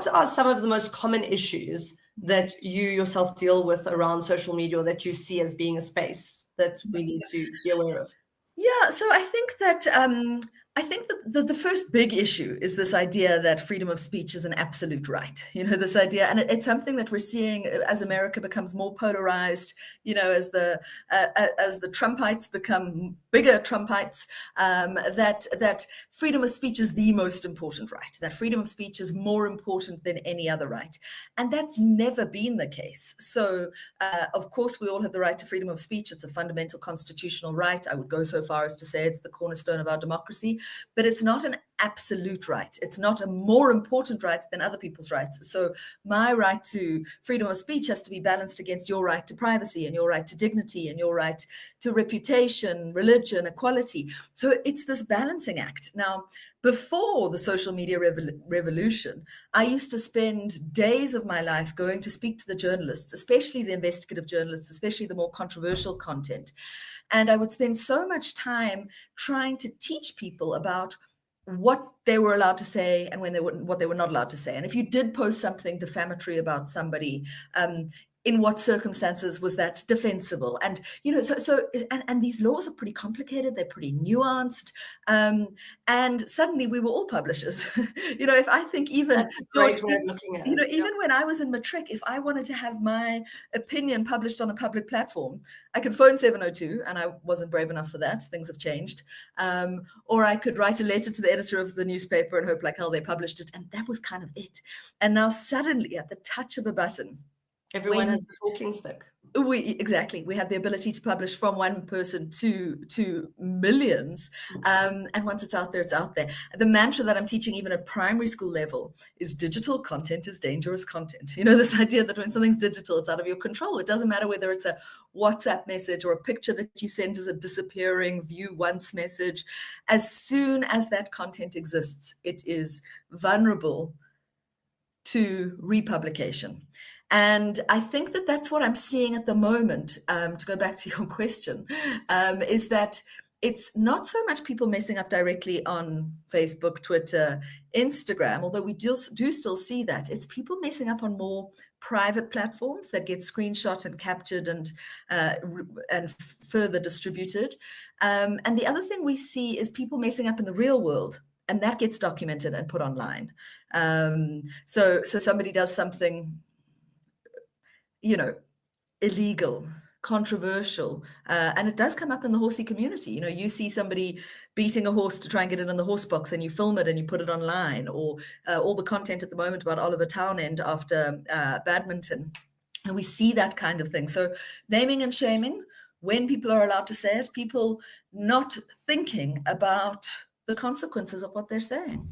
what are some of the most common issues that you yourself deal with around social media, or that you see as being a space that we need to be aware of? Yeah, so I think that the first big issue is this idea that freedom of speech is an absolute right. This idea, and it's something that we're seeing as America becomes more polarized. As the Trumpites become bigger Trumpites, that freedom of speech is the most important right. That freedom of speech is more important than any other right, and that's never been the case. So, of course, we all have the right to freedom of speech. It's a fundamental constitutional right. I would go so far as to say it's the cornerstone of our democracy. But it's not an absolute right. It's not a more important right than other people's rights. So my right to freedom of speech has to be balanced against your right to privacy and your right to dignity and your right to reputation, religion, equality. So it's this balancing act. Now, before the social media revolution, I used to spend days of my life going to speak to the journalists, especially the investigative journalists, especially the more controversial content. And I would spend so much time trying to teach people about what they were allowed to say and what they were not allowed to say. And if you did post something defamatory about somebody, in what circumstances was that defensible? And and these laws are pretty complicated. They're pretty nuanced. And suddenly we were all publishers. If I think even that's a great way of looking at it. Even when I was in matric, if I wanted to have my opinion published on a public platform, I could phone 702, and I wasn't brave enough for that. Things have changed. Or I could write a letter to the editor of the newspaper and hope like hell they published it. And that was kind of it. And now suddenly, at the touch of a button, everyone has the talking stick. We have the ability to publish from one person to millions. And once it's out there, it's out there. The mantra that I'm teaching even at primary school level is digital content is dangerous content. This idea that when something's digital, it's out of your control. It doesn't matter whether it's a WhatsApp message or a picture that you send as a disappearing view once message. As soon as that content exists, it is vulnerable to republication. And I think that that's what I'm seeing at the moment, to go back to your question, is that it's not so much people messing up directly on Facebook, Twitter, Instagram, although we do still see that. It's people messing up on more private platforms that get screenshot and captured and further distributed. And the other thing we see is people messing up in the real world, and that gets documented and put online. So somebody does something illegal, controversial, and it does come up in the horsey community. You see somebody beating a horse to try and get it in the horse box, and you film it and you put it online, or all the content at the moment about Oliver Townend after badminton, and we see that kind of thing. So naming and shaming, when people are allowed to say it, people not thinking about the consequences of what they're saying.